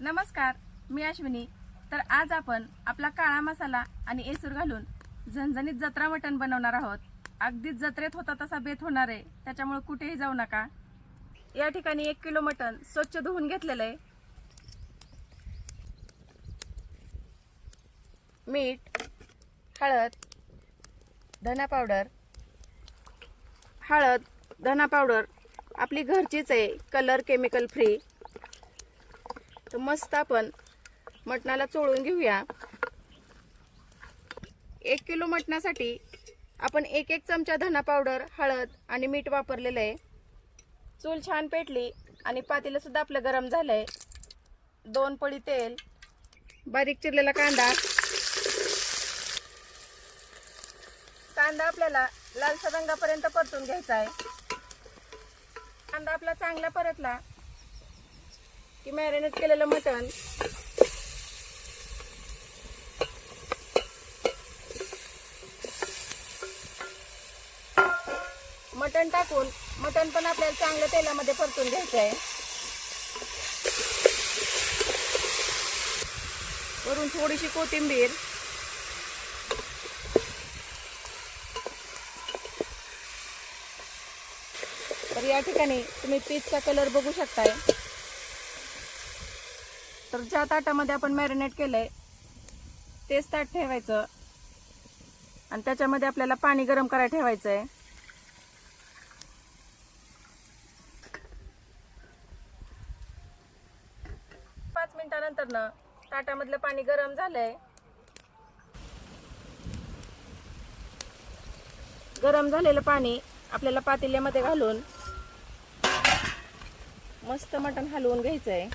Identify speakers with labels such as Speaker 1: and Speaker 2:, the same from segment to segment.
Speaker 1: नमस्कार, मी अश्विनी। तर आज आपण आपला काळा मसाला आणि एसूर घालून झणझणीत जत्रा मटण बनवणार आहोत। अगदीच जत्रेत होता तसा बेत होणार आहे, त्याच्यामुळे कुठेही जाऊ नका। या ठिकाणी 1 किलो मटण स्वच्छ धुवून घेतलेलं आहे। मीठ, हळद, धना पावडर, धना पावडर आपली घरचीच आहे, कलर केमिकल फ्री। तर मस्त आपण मटणाला चोळून घेऊया। 1 किलो मटणासाठी आपण 1 चमचा धना पावडर, हळद आणि मीठ वापरलेलं आहे। चूल छान पेटली आणि पातेलं सुद्धा आपलं गरम झालंय। 2 पळी तेल, बारीक चिरलेला कांदा आपल्याला लालसर रंगापर्यंत परतून घ्यायचा आहे। कांदा आपला चांगला परतला की मॅरिनेट केलेलं मटण टाकून मटण पण आपल्याला चांगलं तेलामध्ये परतून घ्यायचं आहे। वरून थोडीशी कोथिंबीर, तर या ठिकाणी तुम्ही पीचचा कलर बघू शकताय। तर ज्या ताटामध्ये आपण मॅरिनेट केलंय तेच ताट ठेवायचं आणि त्याच्यामध्ये आपल्याला पाणी गरम करायला ठेवायचं आहे। 5 मिनिटानंतर ना ताटामधलं पाणी गरम झालंय। गरम झालेलं पाणी आपल्याला पातेल्यामध्ये घालून मस्त मटण हलवून घ्यायचंय।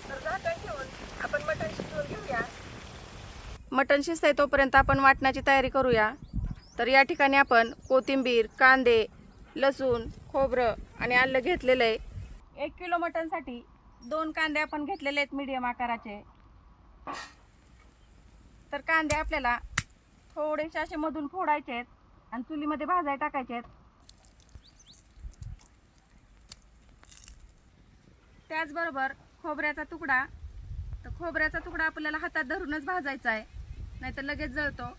Speaker 1: तर झाकण ठेवून आपण मटण शिजवून घेऊया। मटण शिजतंय तोपर्यंत आपण वाटणाची तयारी करूया। तर या ठिकाणी आपण कोथिंबीर, कांदे, लसूण, खोबरं आणि आलं घेतलेलं आहे। 1 किलो मटणसाठी 2 कांदे आपण घेतलेले आहेत मीडियम आकाराचे। तर कांदे आपल्याला थोडेसे असे मधून फोडायचे आहेत आणि चुलीमध्ये भाजायला टाकायचे आहेत। त्याचबरोबर खोबऱ्याचा तुकडा, तर खोबऱ्याचा तुकडा आपल्याला हातात धरूनच भाजायचा आहे, नाहीतर लगेच जळतो।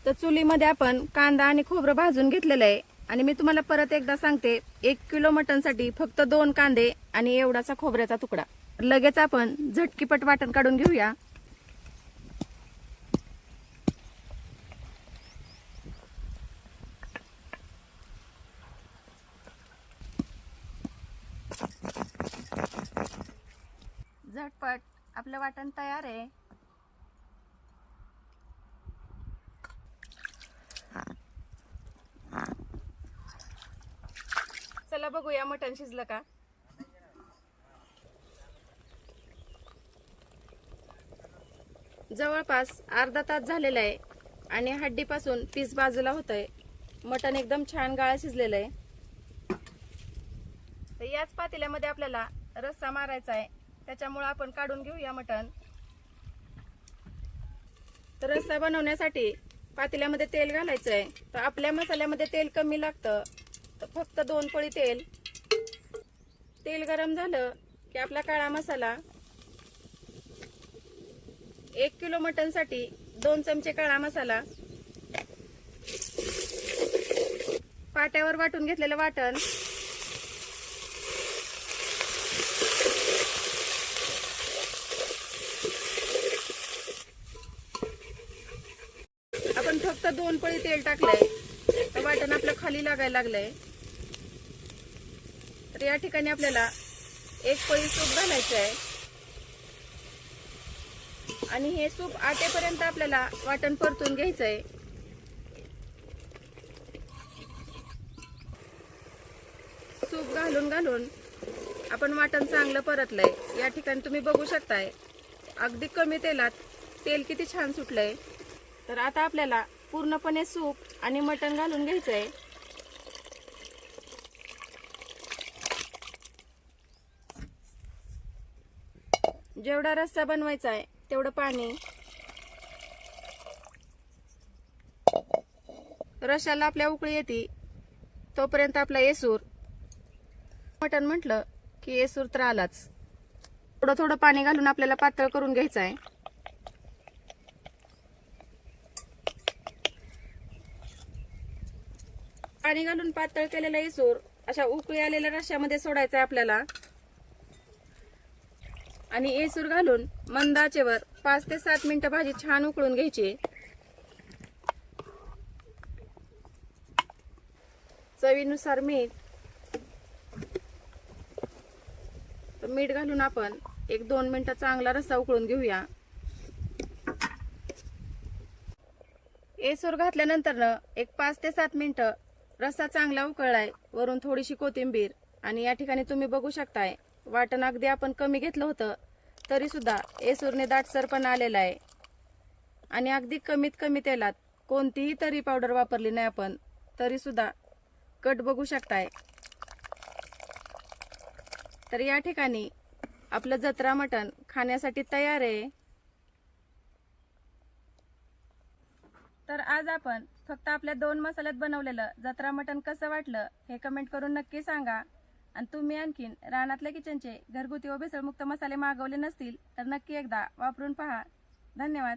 Speaker 1: तर चुलीमध्ये आपण कांदा आणि खोबरं भाजून घेतलेलं आहे आणि मी तुम्हाला परत एकदा सांगते, 1 किलो मटणसाठी फक्त 2 कांदे आणि एवढासा खोबऱ्याचा तुकडा। लगेच आपण झटकीपट वाटण काढून घेऊया। झटपट आपलं वाटण तयार आहे। चला बघूया मटण शिजलं का। जवळपास अर्धा तास झालेला आहे आणि हड्डीपासून पीस बाजूला होतंय। मटण एकदम छान गाळ शिजलेलं आहे। तर याच पातेल्यामध्ये आपल्याला रस्सा मारायचा आहे, त्याच्यामुळे आपण काढून घेऊया मटण। तर रस्सा बनवण्यासाठी पातेल्यामध्ये तेल घालायचं आहे। तर आपल्या मसाल्यामध्ये तेल कमी लागतं, तर फक्त 2 पळी तेल। तेल गरम झालं की आपला काळा मसाला, 1 किलो मटणसाठी 2 चमचे काळा मसाला, पाट्यावर वाटून घेतलेलं वाटण, आपण फक्त 2 पळी तेल टाकलंय, तर वाटण आपलं खाली लागायला लागलंय। तर या ठिकाणी आपल्याला 1 पळी सूप घालायचं आहे आणि हे सूप आटेपर्यंत आपल्याला वाटण परतून घ्यायचंय। सूप घालून आपण वाटण चांगलं परतलंय। या ठिकाणी तुम्ही बघू शकताय अगदी कमी तेलात तेल किती छान सुटलंय। तर आता आपल्याला पूर्णपणे सूप आणि मटण घालून घ्यायचंय। जेवढा रस्सा बनवायचा आहे तेवढं पाणी, रश्याला आपल्या उकळी येते तोपर्यंत आपला येसूर, मटण म्हटलं की येसूर तर आलाच. थोडं थोडं पाणी घालून आपल्याला पातळ करून घ्यायचं आहे. पाणी घालून पातळ केलेला येसूर अशा उकळी आलेल्या रश्यामध्ये सोडायचा आहे आपल्याला. आणि येसूर घालून मंद आचेवर 5 ते 7 मिनिटं भाजी छान उकळून घ्यायची. चवीनुसार मीठ घालून आपण 1-2 मिनिटं चांगला रस्सा उकळून घेऊया. येसूर घातल्यानंतर 5 ते 7 मिनिटं रस्सा चांगला उकळलाय. वरून थोडीशी कोथिंबीर आणि या ठिकाणी तुम्ही बघू शकताय वाटण अगदी आपण कमी घेतलं होतं तरी सुद्धा येसूरने दाटसरपणा आलेला आहे. आणि अगदी कमीत कमी तेलात कोणतीही तरी पावडर वापरली नाही आपण, तरी सुद्धा कट बघू शकताय. तर या ठिकाणी आपलं जत्रा मटण खाण्यासाठी तयार आहे. तर आज आपण फक्त आपल्या 2 मसाल्यात बनवलेलं जत्रा मटण कसं वाटलं हे कमेंट करून नक्की सांगा. आणि तुम्ही आणखीन रानातल्या किचनचे घरगुती व भेसळमुक्त मसाले मागवले नसतील तर नक्की एकदा वापरून पहा. धन्यवाद.